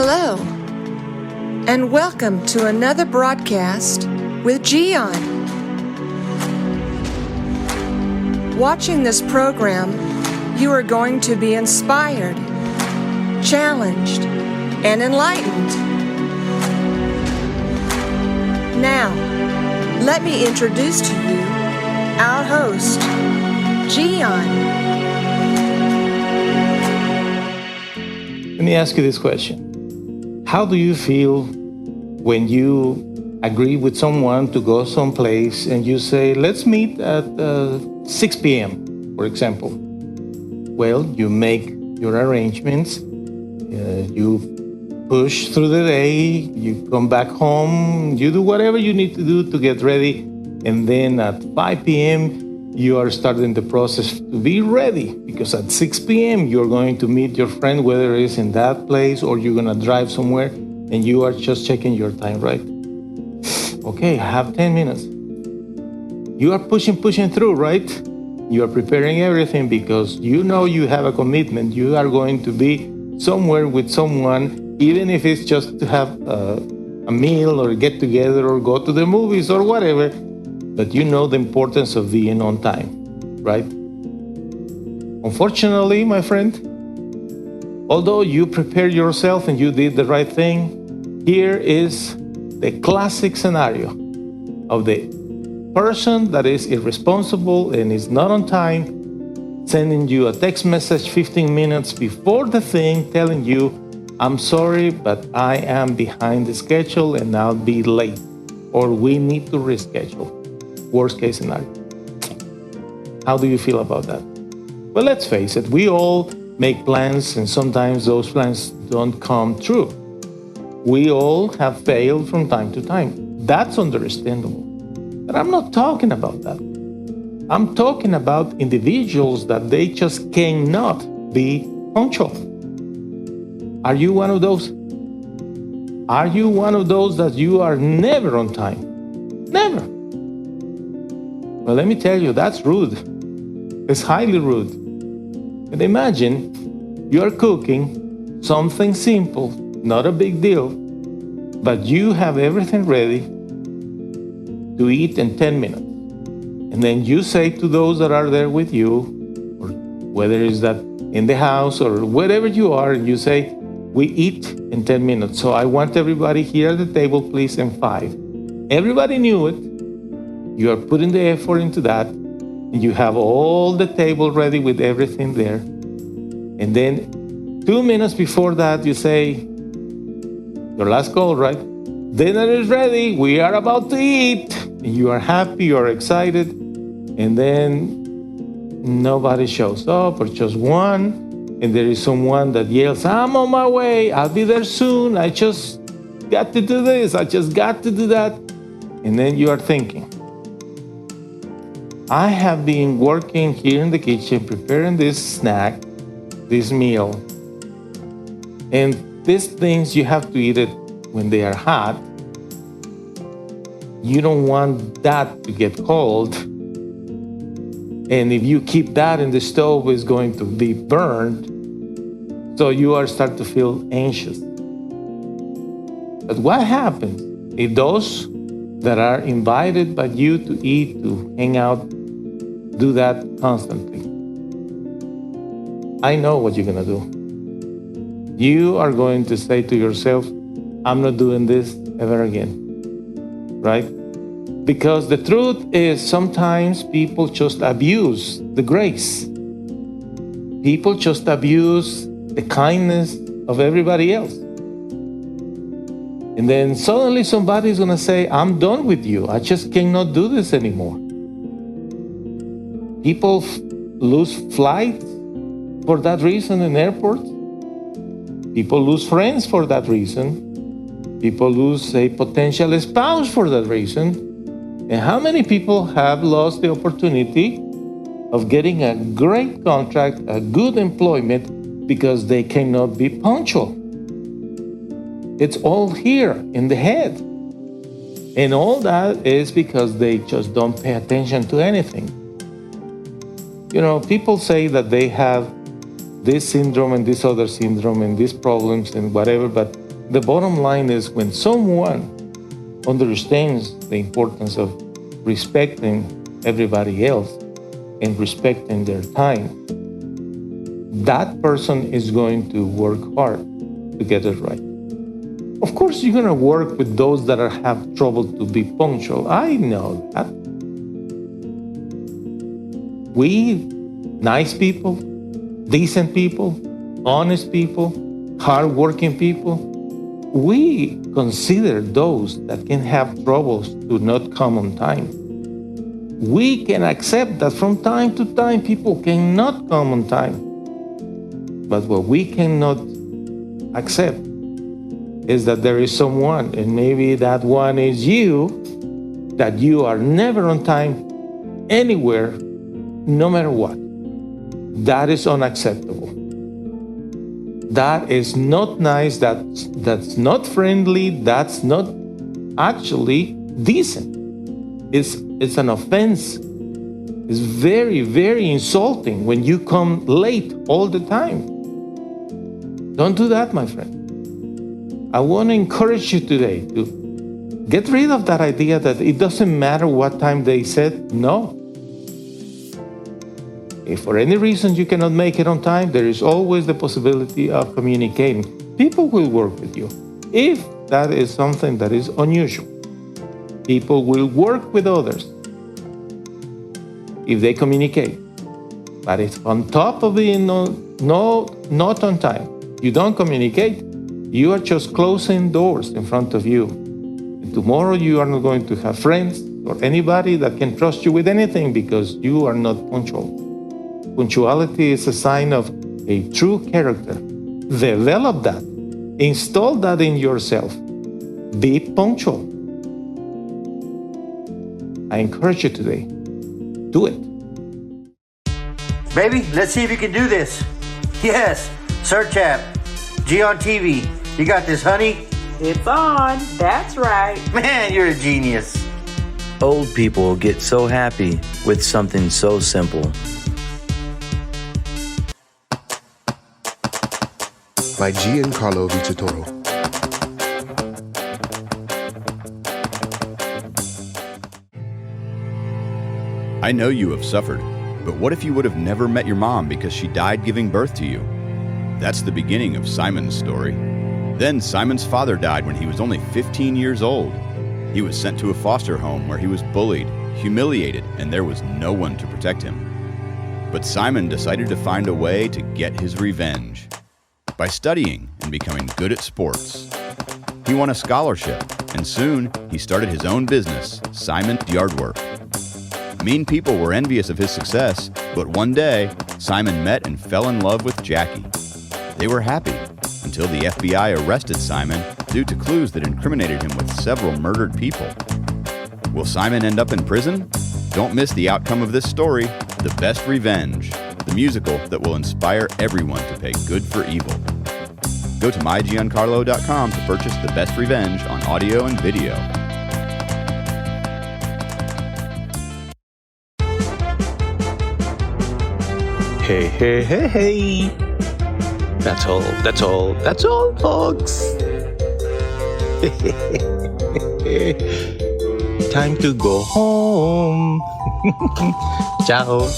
Hello, and welcome to another broadcast with Gian. Watching this program, you are going to be inspired, challenged, and enlightened. Now, let me introduce to you our host, Gian. Let me ask you this question. How do you feel when you agree with someone to go someplace and you say, let's meet at 6 p.m., for example? Well, you make your arrangements, you push through the day, you come back home, you do whatever you need to do to get ready, and then at 5 p.m., you are starting the process to be ready, because at 6 p.m. you're going to meet your friend, whether it's in that place or you're going to drive somewhere, and you are just checking your time, right? Okay, I have 10 minutes. You are pushing through, right? You are preparing everything because you know you have a commitment. You are going to be somewhere with someone, even if it's just to have a meal or get together or go to the movies or whatever. But you know the importance of being on time, right? Unfortunately, my friend, although you prepared yourself and you did the right thing, here is the classic scenario of the person that is irresponsible and is not on time, sending you a text message 15 minutes before the thing telling you, I'm sorry, but I am behind the schedule and I'll be late, or we need to reschedule. Worst case scenario. How do you feel about that? Well, let's face it, we all make plans and sometimes those plans don't come true. We all have failed from time to time. That's understandable. But I'm not talking about that. I'm talking about individuals that they just cannot be punctual. Are you one of those? Are you one of those that you are never on time? Never. Well, let me tell you, that's rude. It's highly rude. And imagine you are cooking something simple, not a big deal, but you have everything ready to eat in 10 minutes. And then you say to those that are there with you, or whether it's that in the house or wherever you are, and you say, we eat in 10 minutes. So I want everybody here at the table, please, in 5. Everybody knew it. You are putting the effort into that, and you have all the table ready with everything there. And then 2 minutes before that, you say, your last call, right? Dinner is ready. We are about to eat. And you are happy, you are excited. And then nobody shows up, or just one. And there is someone that yells, I'm on my way. I'll be there soon. I just got to do this. I just got to do that. And then you are thinking, I have been working here in the kitchen, preparing this snack, this meal. And these things, you have to eat it when they are hot. You don't want that to get cold. And if you keep that in the stove, it's going to be burned. So you are starting to feel anxious. But what happens if those that are invited by you to eat, to hang out, do that constantly? I know what you're going to do. You are going to say to yourself, I'm not doing this ever again, right? Because the truth is sometimes people just abuse the grace. People just abuse the kindness of everybody else. And then suddenly somebody's going to say, I'm done with you. I just cannot do this anymore. People lose flights for that reason in airports. People lose friends for that reason. People lose a potential spouse for that reason. And how many people have lost the opportunity of getting a great contract, a good employment, because they cannot be punctual? It's all here in the head. And all that is because they just don't pay attention to anything. You know, people say that they have this syndrome and this other syndrome and these problems and whatever, but the bottom line is when someone understands the importance of respecting everybody else and respecting their time, that person is going to work hard to get it right. Of course, you're going to work with those that have trouble to be punctual. I know that. We, nice people, decent people, honest people, hardworking people, we consider those that can have troubles to not come on time. We can accept that from time to time people cannot come on time. But what we cannot accept is that there is someone, and maybe that one is you, that you are never on time anywhere, no matter what. That is unacceptable. That is not nice, that's not friendly, that's not actually decent. It's an offense. It's very, very insulting when you come late all the time. Don't do that, my friend. I want to encourage you today to get rid of that idea that it doesn't matter what time they said. No. If for any reason you cannot make it on time, there is always the possibility of communicating. People will work with you. If that is something that is unusual, people will work with others if they communicate. But if on top of being not on time, you don't communicate, you are just closing doors in front of you. And tomorrow you are not going to have friends or anybody that can trust you with anything because you are not punctual. Punctuality is a sign of a true character. Develop that. Install that in yourself. Be punctual. I encourage you today. Do it. Baby, let's see if you can do this. Yes, search app. Gian TV. You got this, honey? It's on. That's right. Man, you're a genius. Old people get so happy with something so simple. By Giancarlo Vitatoro. I know you have suffered, but what if you would have never met your mom because she died giving birth to you? That's the beginning of Simon's story. Then Simon's father died when he was only 15 years old. He was sent to a foster home where he was bullied, humiliated, and there was no one to protect him. But Simon decided to find a way to get his revenge by studying and becoming good at sports. He won a scholarship, and soon he started his own business, Simon's Yardwork. Mean people were envious of his success, but one day, Simon met and fell in love with Jackie. They were happy until the FBI arrested Simon due to clues that incriminated him with several murdered people. Will Simon end up in prison? Don't miss the outcome of this story, The Best Revenge, the musical that will inspire everyone to pay good for evil. Go to mygiancarlo.com to purchase The Best Revenge on audio and video. Hey, hey, hey, hey. That's all, folks. Time to go home. Ciao.